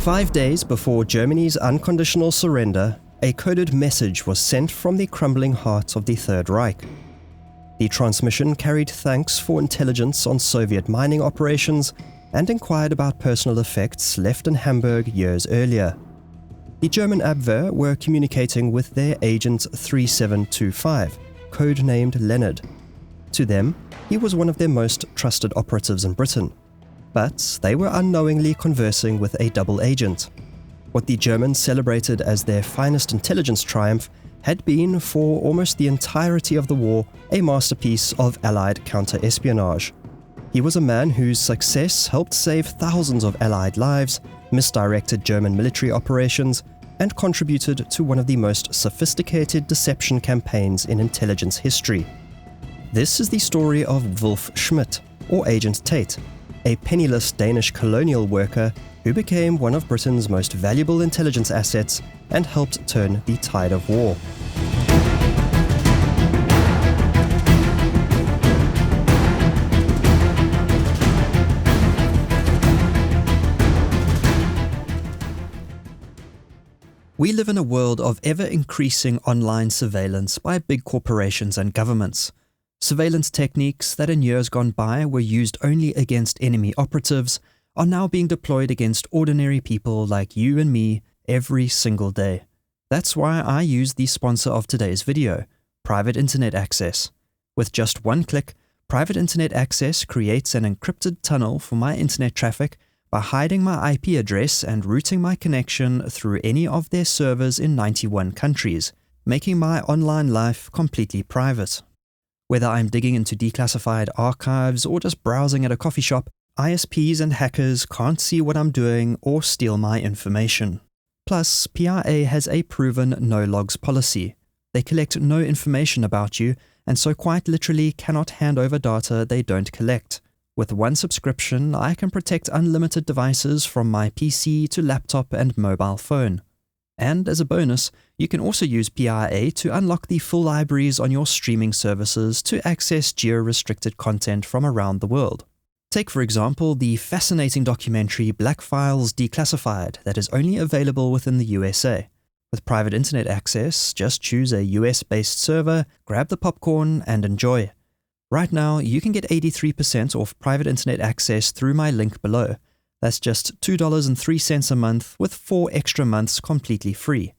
5 days before Germany's unconditional surrender, a coded message was sent from the crumbling heart of the Third Reich. The transmission carried thanks for intelligence on Soviet mining operations and inquired about personal effects left in Hamburg years earlier. The German Abwehr were communicating with their agent 3725, codenamed Leonhard. To them, he was one of their most trusted operatives in Britain. But they were unknowingly conversing with a double agent. What the Germans celebrated as their finest intelligence triumph had been, for almost the entirety of the war, a masterpiece of Allied counter-espionage. He was a man whose success helped save thousands of Allied lives, misdirected German military operations, and contributed to one of the most sophisticated deception campaigns in intelligence history. This is the story of Wolf Schmidt, or Agent Tate, a penniless Danish colonial worker who became one of Britain's most valuable intelligence assets and helped turn the tide of war. We live in a world of ever-increasing online surveillance by big corporations and governments. Surveillance techniques that in years gone by were used only against enemy operatives are now being deployed against ordinary people like you and me every single day. That's why I use the sponsor of today's video, Private Internet Access. With just one click, Private Internet Access creates an encrypted tunnel for my internet traffic by hiding my IP address and routing my connection through any of their servers in 91 countries, making my online life completely private. Whether I'm digging into declassified archives or just browsing at a coffee shop, ISPs and hackers can't see what I'm doing or steal my information. Plus, PIA has a proven no-logs policy. They collect no information about you, and so quite literally cannot hand over data they don't collect. With one subscription, I can protect unlimited devices from my PC to laptop and mobile phone. And as a bonus, you can also use PIA to unlock the full libraries on your streaming services to access geo-restricted content from around the world. Take, for example, the fascinating documentary Black Files Declassified that is only available within the USA. With private internet access, just choose a US-based server, grab the popcorn, and enjoy. Right now, you can get 83% off private internet access through my link below. That's just $2.03 a month with 4 extra months completely free.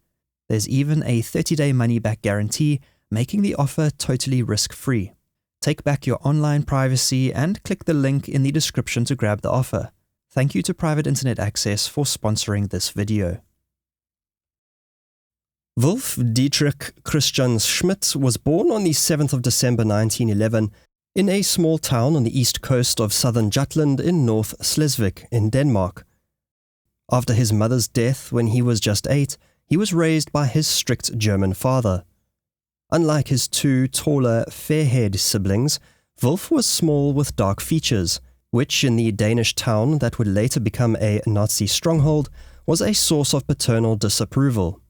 There's even a 30-day money-back guarantee, making the offer totally risk-free. Take back your online privacy and click the link in the description to grab the offer. Thank you to Private Internet Access for sponsoring this video. Wolf Dietrich Christian Schmidt was born on the 7th of December 1911 in a small town on the east coast of southern Jutland in North Slesvig in Denmark. After his mother's death when he was just 8, he was raised by his strict German father. Unlike his 2 taller, fair-haired siblings, Wolf was small with dark features, which in the Danish town that would later become a Nazi stronghold was a source of paternal disapproval.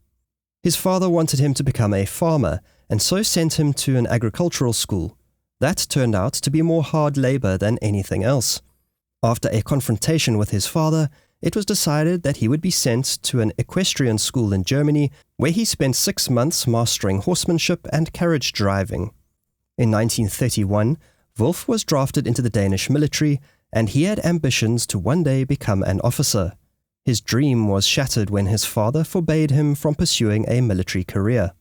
His father wanted him to become a farmer, and so sent him to an agricultural school. That turned out to be more hard labor than anything else. After a confrontation with his father, it was decided that he would be sent to an equestrian school in Germany, where he spent 6 months mastering horsemanship and carriage driving. In 1931, Wolf was drafted into the Danish military, and he had ambitions to one day become an officer. His dream was shattered when his father forbade him from pursuing a military career.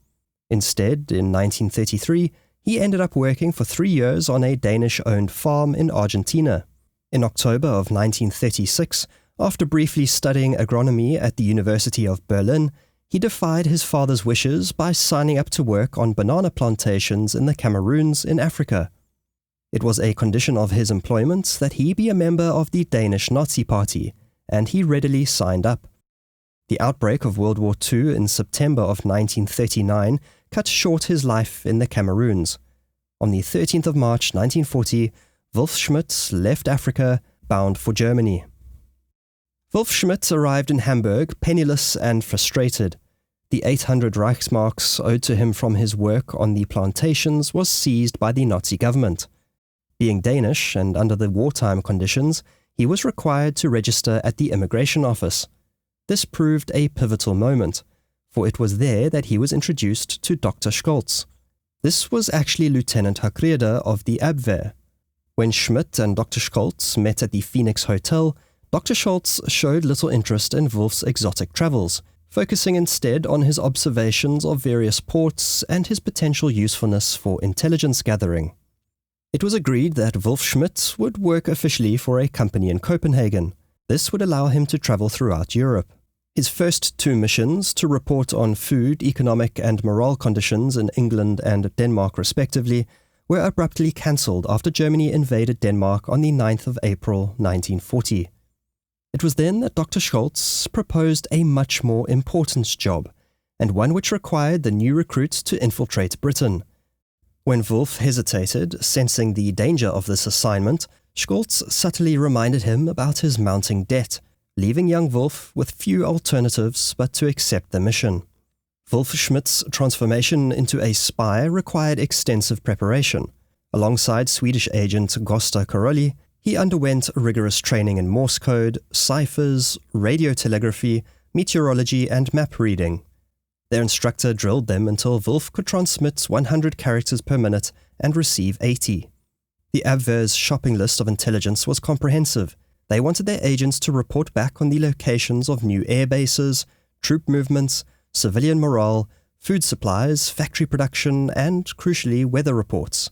Instead, in 1933, he ended up working for 3 years on a Danish-owned farm in Argentina. In October of 1936, after briefly studying agronomy at the University of Berlin, he defied his father's wishes by signing up to work on banana plantations in the Cameroons in Africa. It was a condition of his employment that he be a member of the Danish Nazi Party, and he readily signed up. The outbreak of World War II in September of 1939 cut short his life in the Cameroons. On the 13th of March 1940, Wolf Schmidt left Africa, bound for Germany. Wolf Schmidt arrived in Hamburg penniless and frustrated. The 800 Reichsmarks owed to him from his work on the plantations was seized by the Nazi government. Being Danish and under the wartime conditions, he was required to register at the immigration office. This proved a pivotal moment, for it was there that he was introduced to Dr. Scholz. This was actually Lieutenant Hakreder of the Abwehr. When Schmidt and Dr. Scholz met at the Phoenix Hotel, Dr. Scholz showed little interest in Wolf's exotic travels, focusing instead on his observations of various ports and his potential usefulness for intelligence gathering. It was agreed that Wolf Schmidt would work officially for a company in Copenhagen. This would allow him to travel throughout Europe. His first 2 missions, to report on food, economic and morale conditions in England and Denmark respectively, were abruptly cancelled after Germany invaded Denmark on the 9th of April 1940. It was then that Dr. Scholz proposed a much more important job, and one which required the new recruit to infiltrate Britain. When Wolf hesitated, sensing the danger of this assignment, Scholz subtly reminded him about his mounting debt, leaving young Wolf with few alternatives but to accept the mission. Wolf Schmidt's transformation into a spy required extensive preparation. Alongside Swedish agent Gösta Karolyi, he underwent rigorous training in Morse code, ciphers, radiotelegraphy, meteorology and map reading. Their instructor drilled them until Wolf could transmit 100 characters per minute and receive 80. The Abwehr's shopping list of intelligence was comprehensive. They wanted their agents to report back on the locations of new air bases, troop movements, civilian morale, food supplies, factory production, and, crucially, weather reports.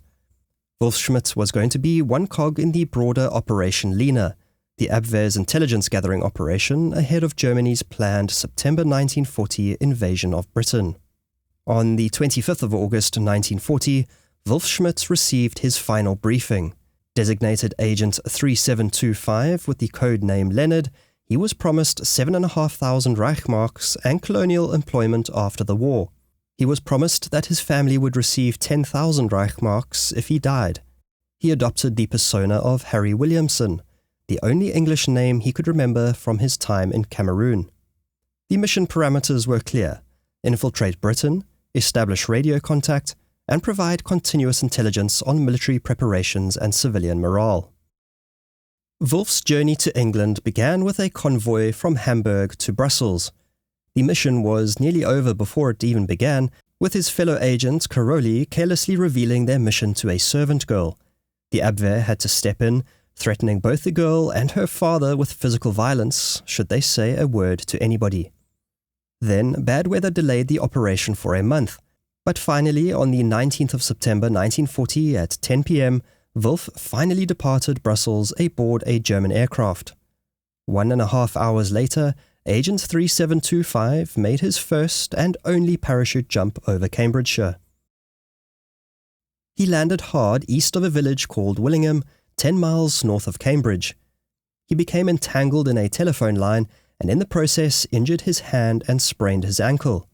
Wolf Schmidt was going to be one cog in the broader Operation Lena, the Abwehr's intelligence gathering operation ahead of Germany's planned September 1940 invasion of Britain. On the 25th of August 1940, Wolf Schmidt received his final briefing. Designated Agent 3725 with the code name Leonhard, he was promised 7,500 Reichsmarks and colonial employment after the war. He was promised that his family would receive 10,000 Reichsmarks if he died. He adopted the persona of Harry Williamson, the only English name he could remember from his time in Cameroon. The mission parameters were clear: infiltrate Britain, establish radio contact, and provide continuous intelligence on military preparations and civilian morale. Wolf's journey to England began with a convoy from Hamburg to Brussels. The mission was nearly over before it even began, with his fellow agent Karolyi carelessly revealing their mission to a servant girl. The Abwehr had to step in, threatening both the girl and her father with physical violence should they say a word to anybody. Then bad weather delayed the operation for a month, but finally on the 19th of September 1940 at 10 p.m, Wolf finally departed Brussels aboard a German aircraft. 1.5 hours later, Agent 3725 made his first and only parachute jump over Cambridgeshire. He landed hard east of a village called Willingham, 10 miles north of Cambridge. He became entangled in a telephone line and in the process injured his hand and sprained his ankle.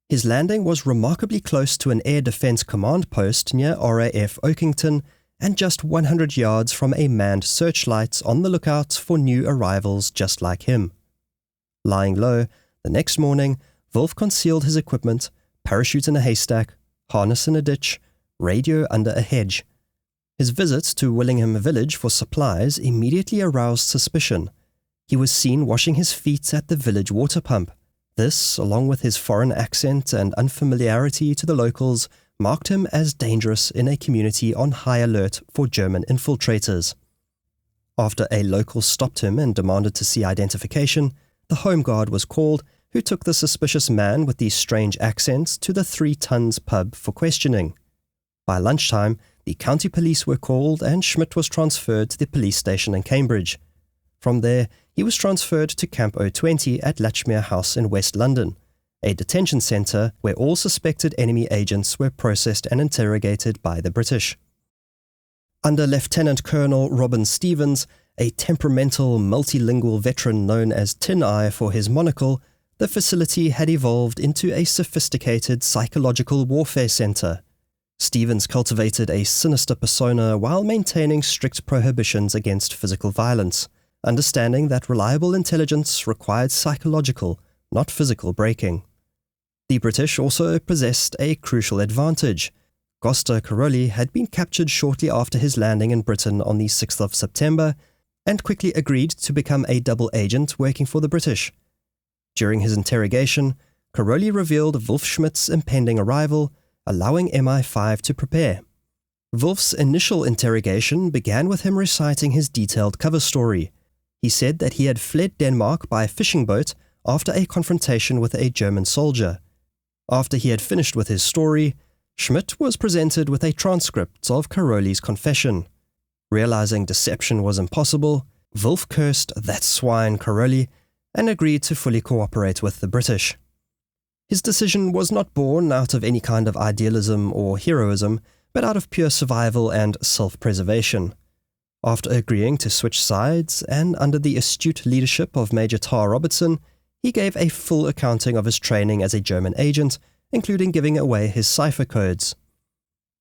His landing was remarkably close to an air defense command post near RAF Oakington and just 100 yards from a manned searchlight on the lookout for new arrivals just like him. Lying low, the next morning, Wolf concealed his equipment, parachute in a haystack, harness in a ditch, radio under a hedge. His visit to Willingham village for supplies immediately aroused suspicion. He was seen washing his feet at the village water pump. This, along with his foreign accent and unfamiliarity to the locals, marked him as dangerous in a community on high alert for German infiltrators. After a local stopped him and demanded to see identification, the Home Guard was called, who took the suspicious man with the strange accent to the 3 Tons pub for questioning. By lunchtime, the county police were called and Schmidt was transferred to the police station in Cambridge. From there, he was transferred to Camp O20 at Latchmere House in West London, a detention centre where all suspected enemy agents were processed and interrogated by the British. Under Lieutenant Colonel Robin Stevens, a temperamental, multilingual veteran known as Tin Eye for his monocle, the facility had evolved into a sophisticated psychological warfare centre. Stevens cultivated a sinister persona while maintaining strict prohibitions against physical violence, understanding that reliable intelligence required psychological, not physical breaking. The British also possessed a crucial advantage. Gösta Karolyi had been captured shortly after his landing in Britain on the 6th of September and quickly agreed to become a double agent working for the British. During his interrogation, Caroli revealed Wolfschmidt's impending arrival, allowing MI5 to prepare. Wolf's initial interrogation began with him reciting his detailed cover story. He said that he had fled Denmark by fishing boat after a confrontation with a German soldier. After he had finished with his story, Schmidt was presented with a transcript of Caroli's confession. Realizing deception was impossible, Wolf cursed that swine Caroli and agreed to fully cooperate with the British. His decision was not born out of any kind of idealism or heroism, but out of pure survival and self-preservation. After agreeing to switch sides, and under the astute leadership of Major Tar Robertson, he gave a full accounting of his training as a German agent, including giving away his cipher codes.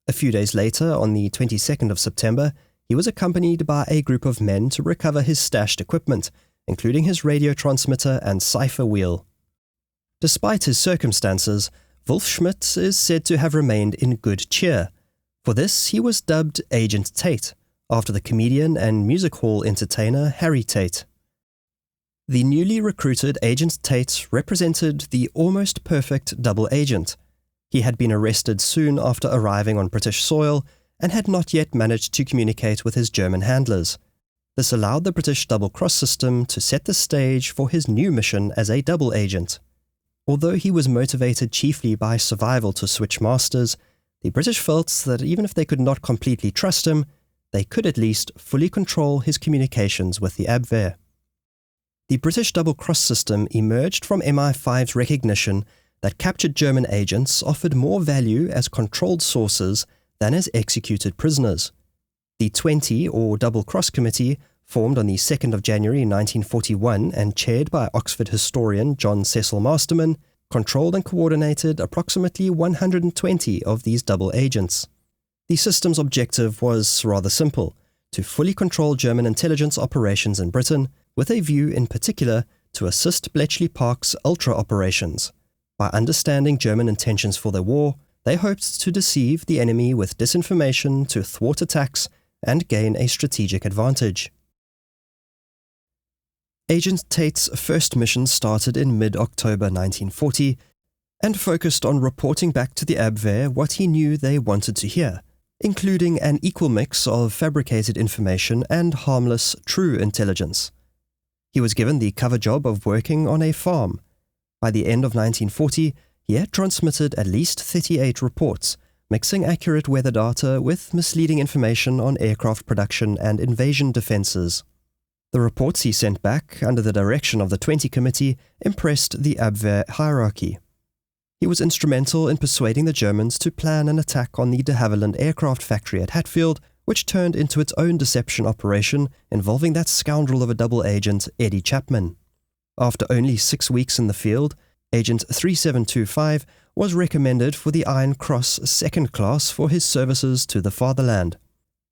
A few days later, on the 22nd of September, he was accompanied by a group of men to recover his stashed equipment, including his radio transmitter and cipher wheel. Despite his circumstances, Wolfschmidt is said to have remained in good cheer. For this, he was dubbed Agent Tate, after the comedian and music hall entertainer Harry Tate. The newly recruited Agent Tate represented the almost perfect double agent. He had been arrested soon after arriving on British soil and had not yet managed to communicate with his German handlers. This allowed the British double-cross system to set the stage for his new mission as a double agent. Although he was motivated chiefly by survival to switch masters, the British felt that even if they could not completely trust him, they could at least fully control his communications with the Abwehr. The British double-cross system emerged from MI5's recognition that captured German agents offered more value as controlled sources than as executed prisoners. The 20, or double-cross committee, formed on the 2nd of January 1941 and chaired by Oxford historian John Cecil Masterman, controlled and coordinated approximately 120 of these double agents. The system's objective was rather simple: to fully control German intelligence operations in Britain, with a view in particular to assist Bletchley Park's ultra operations. By understanding German intentions for the war, they hoped to deceive the enemy with disinformation to thwart attacks and gain a strategic advantage. Agent Tate's first mission started in mid-October 1940 and focused on reporting back to the Abwehr what he knew they wanted to hear, including an equal mix of fabricated information and harmless, true intelligence. He was given the cover job of working on a farm. By the end of 1940, he had transmitted at least 38 reports, mixing accurate weather data with misleading information on aircraft production and invasion defenses. The reports he sent back, under the direction of the 20 Committee, impressed the Abwehr hierarchy. He was instrumental in persuading the Germans to plan an attack on the de Havilland aircraft factory at Hatfield, which turned into its own deception operation involving that scoundrel of a double agent, Eddie Chapman. After only 6 weeks in the field, Agent 3725 was recommended for the Iron Cross second class for his services to the fatherland.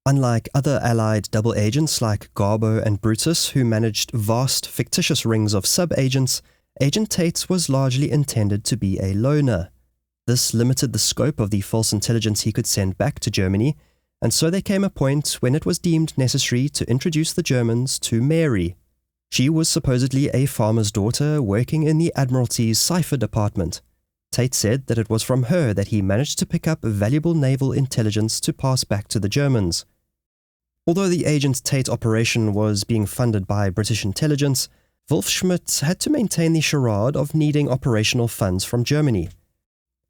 Unlike other Allied double agents like Garbo and Brutus, who managed vast, fictitious rings of sub-agents, Agent Tate was largely intended to be a loner. This limited the scope of the false intelligence he could send back to Germany, and so there came a point when it was deemed necessary to introduce the Germans to Mary. She was supposedly a farmer's daughter working in the Admiralty's cipher department. Tate said that it was from her that he managed to pick up valuable naval intelligence to pass back to the Germans. Although the Agent Tate operation was being funded by British intelligence, Wolfschmidt had to maintain the charade of needing operational funds from Germany.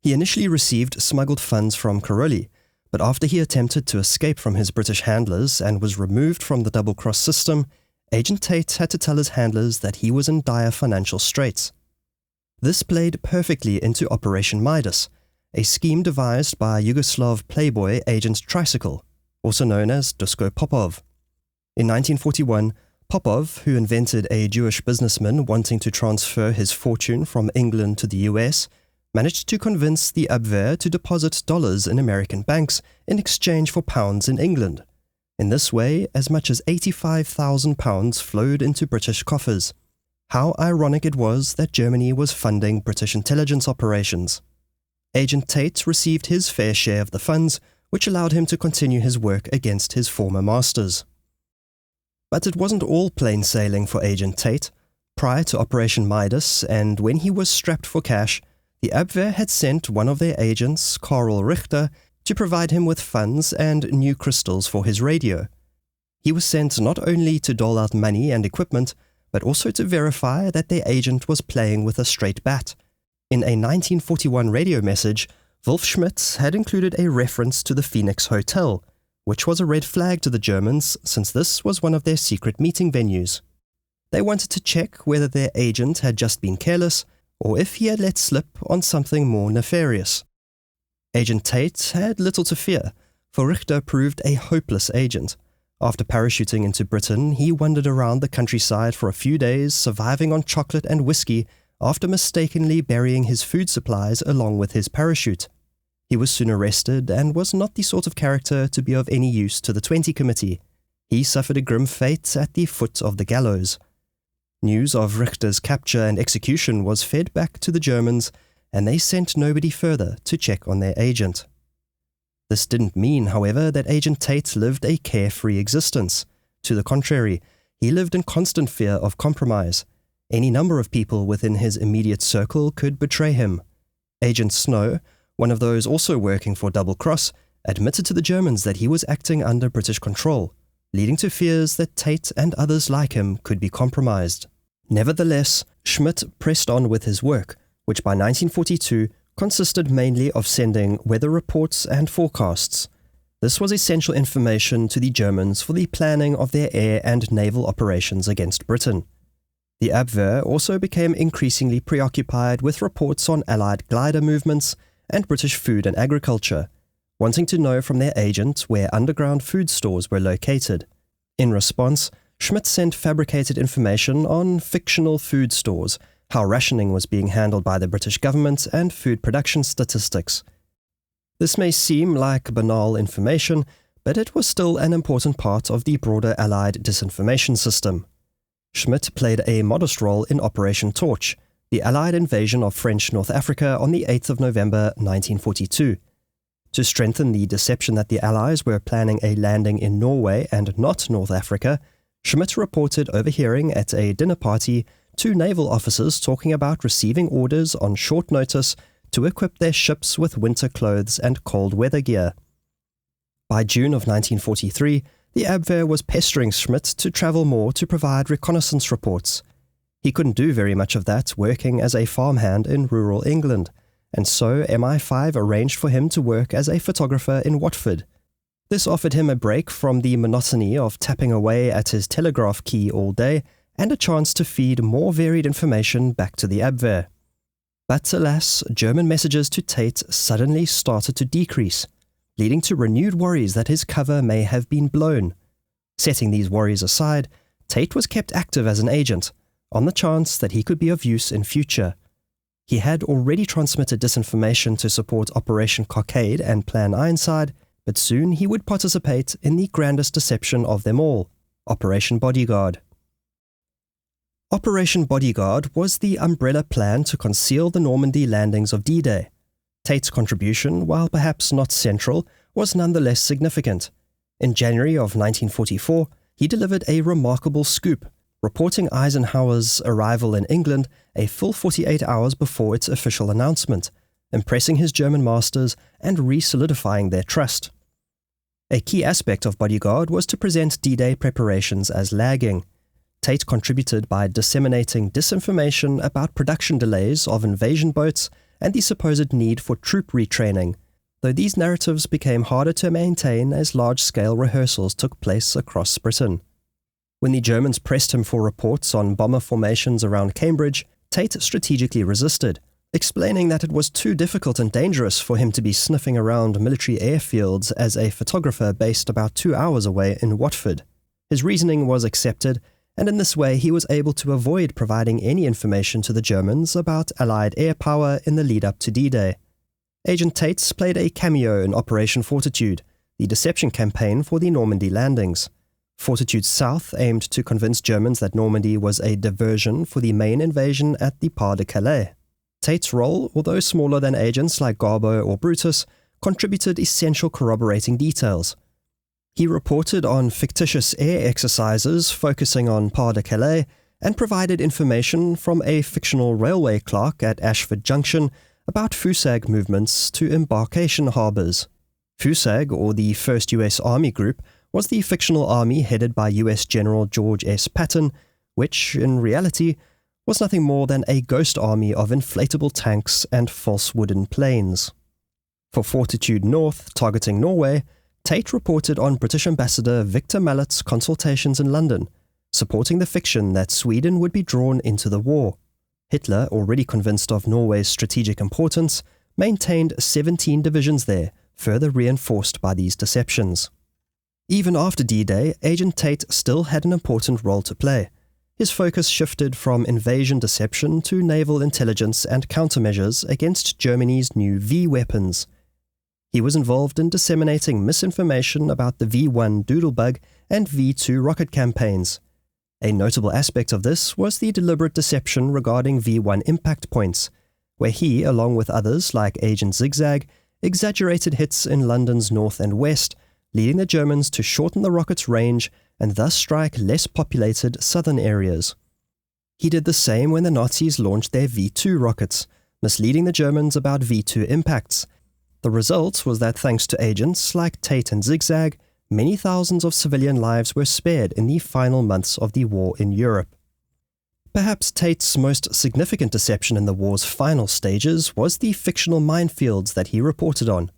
He initially received smuggled funds from Caroli, but after he attempted to escape from his British handlers and was removed from the double-cross system, Agent Tate had to tell his handlers that he was in dire financial straits. This played perfectly into Operation Midas, a scheme devised by Yugoslav playboy Agent Tricycle, also known as Dusko Popov. In 1941, Popov, who invented a Jewish businessman wanting to transfer his fortune from England to the US, managed to convince the Abwehr to deposit dollars in American banks in exchange for pounds in England. In this way, as much as £85,000 flowed into British coffers. How ironic it was that Germany was funding British intelligence operations. Agent Tate received his fair share of the funds, which allowed him to continue his work against his former masters. But it wasn't all plain sailing for Agent Tate. Prior to Operation Midas, and when he was strapped for cash, the Abwehr had sent one of their agents, Karl Richter, to provide him with funds and new crystals for his radio. He was sent not only to dole out money and equipment, but also to verify that their agent was playing with a straight bat. In a 1941 radio message, Wolf Schmidt had included a reference to the Phoenix Hotel, which was a red flag to the Germans since this was one of their secret meeting venues. They wanted to check whether their agent had just been careless or if he had let slip on something more nefarious. Agent Tate had little to fear, for Richter proved a hopeless agent. After parachuting into Britain, he wandered around the countryside for a few days, surviving on chocolate and whiskey after mistakenly burying his food supplies along with his parachute. He was soon arrested and was not the sort of character to be of any use to the 20 Committee. He suffered a grim fate at the foot of the gallows. News of Richter's capture and execution was fed back to the Germans, and they sent nobody further to check on their agent. This didn't mean, however, that Agent Tate lived a carefree existence. To the contrary, he lived in constant fear of compromise. Any number of people within his immediate circle could betray him. Agent Snow, one of those also working for Double Cross, admitted to the Germans that he was acting under British control, leading to fears that Tate and others like him could be compromised. Nevertheless, Schmidt pressed on with his work, which by 1942 consisted mainly of sending weather reports and forecasts. This was essential information to the Germans for the planning of their air and naval operations against Britain. The Abwehr also became increasingly preoccupied with reports on Allied glider movements and British food and agriculture, wanting to know from their agent where underground food stores were located. In response, Schmidt sent fabricated information on fictional food stores, how rationing was being handled by the British government, and food production statistics. This may seem like banal information, but it was still an important part of the broader Allied disinformation system. Schmidt played a modest role in Operation Torch, the Allied invasion of French North Africa on the 8th of November 1942. To strengthen the deception that the Allies were planning a landing in Norway and not North Africa, Schmidt reported overhearing at a dinner party 2 naval officers talking about receiving orders on short notice to equip their ships with winter clothes and cold weather gear. By June of 1943, the Abwehr was pestering Schmidt to travel more to provide reconnaissance reports. He couldn't do very much of that working as a farmhand in rural England, and so MI5 arranged for him to work as a photographer in Watford. This offered him a break from the monotony of tapping away at his telegraph key all day and a chance to feed more varied information back to the Abwehr. But alas, German messages to Tate suddenly started to decrease, leading to renewed worries that his cover may have been blown. Setting these worries aside, Tate was kept active as an agent, on the chance that he could be of use in future. He had already transmitted disinformation to support Operation Cockade and Plan Ironside, but soon he would participate in the grandest deception of them all, Operation Bodyguard. Operation Bodyguard was the umbrella plan to conceal the Normandy landings of D-Day. Tate's contribution, while perhaps not central, was nonetheless significant. In January of 1944, he delivered a remarkable scoop, reporting Eisenhower's arrival in England a full 48 hours before its official announcement, impressing his German masters and re-solidifying their trust. A key aspect of Bodyguard was to present D-Day preparations as lagging. Tate contributed by disseminating disinformation about production delays of invasion boats and the supposed need for troop retraining, though these narratives became harder to maintain as large-scale rehearsals took place across Britain. When the Germans pressed him for reports on bomber formations around Cambridge, Tate strategically resisted, explaining that it was too difficult and dangerous for him to be sniffing around military airfields as a photographer based about 2 hours away in Watford. His reasoning was accepted, and in this way he was able to avoid providing any information to the Germans about Allied air power in the lead-up to D-Day. Agent Tate played a cameo in Operation Fortitude, the deception campaign for the Normandy landings. Fortitude South aimed to convince Germans that Normandy was a diversion for the main invasion at the Pas de Calais. Tate's role, although smaller than agents like Garbo or Brutus, contributed essential corroborating details. He reported on fictitious air exercises focusing on Pas de Calais and provided information from a fictional railway clerk at Ashford Junction about FUSAG movements to embarkation harbours. FUSAG, or the 1st US Army Group, was the fictional army headed by US General George S. Patton, which, in reality, was nothing more than a ghost army of inflatable tanks and false wooden planes. For Fortitude North, targeting Norway, Tate reported on British Ambassador Victor Mallet's consultations in London, supporting the fiction that Sweden would be drawn into the war. Hitler, already convinced of Norway's strategic importance, maintained 17 divisions there, further reinforced by these deceptions. Even after D-Day, Agent Tate still had an important role to play. His focus shifted from invasion deception to naval intelligence and countermeasures against Germany's new V-weapons. He was involved in disseminating misinformation about the V-1 Doodlebug and V-2 rocket campaigns. A notable aspect of this was the deliberate deception regarding V-1 impact points, where he, along with others like Agent Zigzag, exaggerated hits in London's north and west, leading the Germans to shorten the rocket's range and thus strike less populated southern areas. He did the same when the Nazis launched their V-2 rockets, misleading the Germans about V-2 impacts. The result was that thanks to agents like Tate and Zigzag, many thousands of civilian lives were spared in the final months of the war in Europe. Perhaps Tate's most significant deception in the war's final stages was the fictional minefields that he reported on.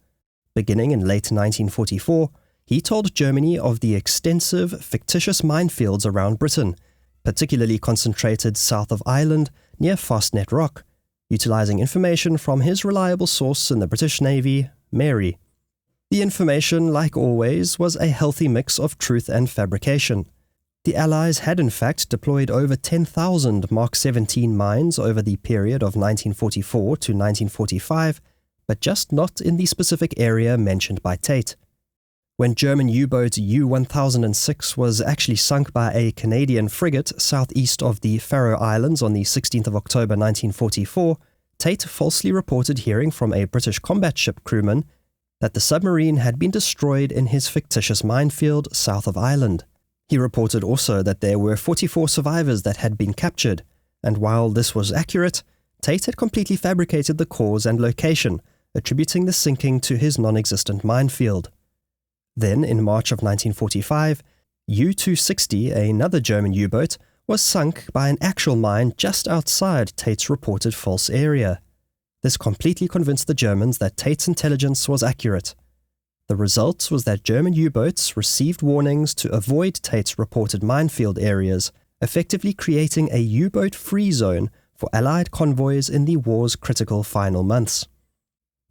Beginning in late 1944, he told Germany of the extensive, fictitious minefields around Britain, particularly concentrated south of Ireland near Fastnet Rock, utilizing information from his reliable source in the British Navy, Mary. The information, like always, was a healthy mix of truth and fabrication. The Allies had in fact deployed over 10,000 Mark 17 mines over the period of 1944 to 1945, but just not in the specific area mentioned by Tate. When German U-boat U-1006 was actually sunk by a Canadian frigate southeast of the Faroe Islands on the 16th of October 1944, Tate falsely reported hearing from a British combat ship crewman that the submarine had been destroyed in his fictitious minefield south of Ireland. He reported also that there were 44 survivors that had been captured, and while this was accurate, Tate had completely fabricated the cause and location, attributing the sinking to his non-existent minefield. Then, in March of 1945, U-260, another German U-boat, was sunk by an actual mine just outside Tate's reported false area. This completely convinced the Germans that Tate's intelligence was accurate. The result was that German U-boats received warnings to avoid Tate's reported minefield areas, effectively creating a U-boat free zone for Allied convoys in the war's critical final months.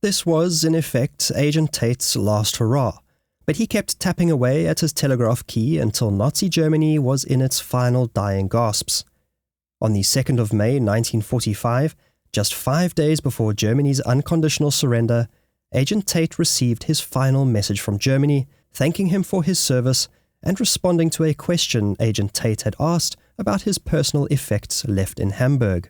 This was, in effect, Agent Tate's last hurrah, but he kept tapping away at his telegraph key until Nazi Germany was in its final dying gasps. On the 2nd of May 1945, just 5 days before Germany's unconditional surrender, Agent Tate received his final message from Germany, thanking him for his service and responding to a question Agent Tate had asked about his personal effects left in Hamburg.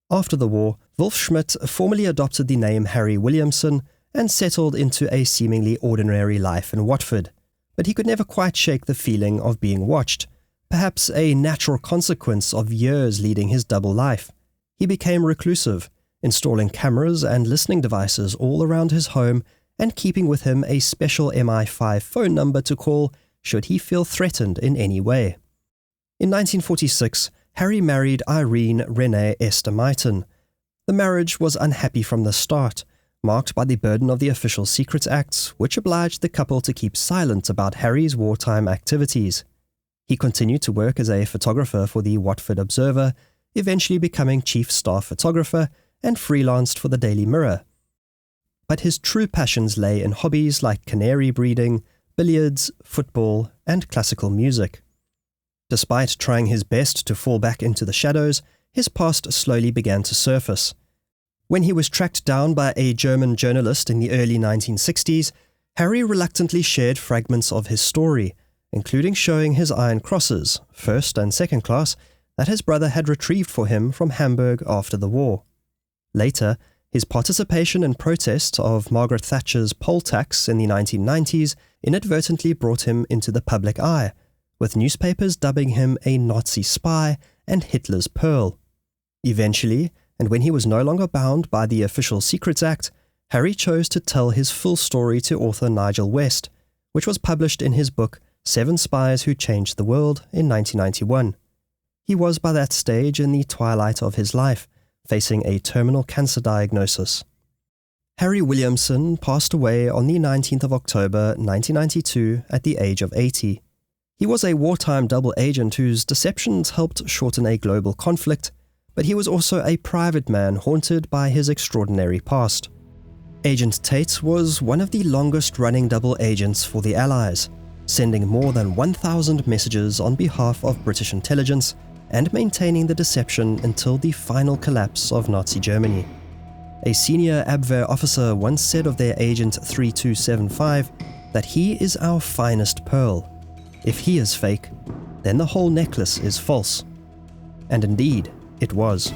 After the war, Wolf Schmidt formally adopted the name Harry Williamson and settled into a seemingly ordinary life in Watford, but he could never quite shake the feeling of being watched, perhaps a natural consequence of years leading his double life. He became reclusive, installing cameras and listening devices all around his home and keeping with him a special MI5 phone number to call should he feel threatened in any way. In 1946, Harry married Irene Renée Esther Meiton. The marriage was unhappy from the start, marked by the burden of the Official Secrets Acts, which obliged the couple to keep silent about Harry's wartime activities. He continued to work as a photographer for the Watford Observer, eventually becoming chief staff photographer, and freelanced for the Daily Mirror. But his true passions lay in hobbies like canary breeding, billiards, football, and classical music. Despite trying his best to fall back into the shadows, his past slowly began to surface. When he was tracked down by a German journalist in the early 1960s, Harry reluctantly shared fragments of his story, including showing his iron crosses, first and second class, that his brother had retrieved for him from Hamburg after the war. Later, his participation in protest of Margaret Thatcher's poll tax in the 1990s inadvertently brought him into the public eye, with newspapers dubbing him a Nazi spy and Hitler's Pearl. Eventually, and when he was no longer bound by the Official Secrets Act, Harry chose to tell his full story to author Nigel West, which was published in his book 7 Spies Who Changed the World in 1991. He was by that stage in the twilight of his life, facing a terminal cancer diagnosis. Harry Williamson passed away on the 19th of October 1992 at the age of 80. He was a wartime double agent whose deceptions helped shorten a global conflict, but he was also a private man haunted by his extraordinary past. Agent Tate was one of the longest-running double agents for the Allies, sending more than 1,000 messages on behalf of British intelligence and maintaining the deception until the final collapse of Nazi Germany. A senior Abwehr officer once said of their Agent 3275 that he is our finest pearl. If he is fake, then the whole necklace is false. And indeed, it was.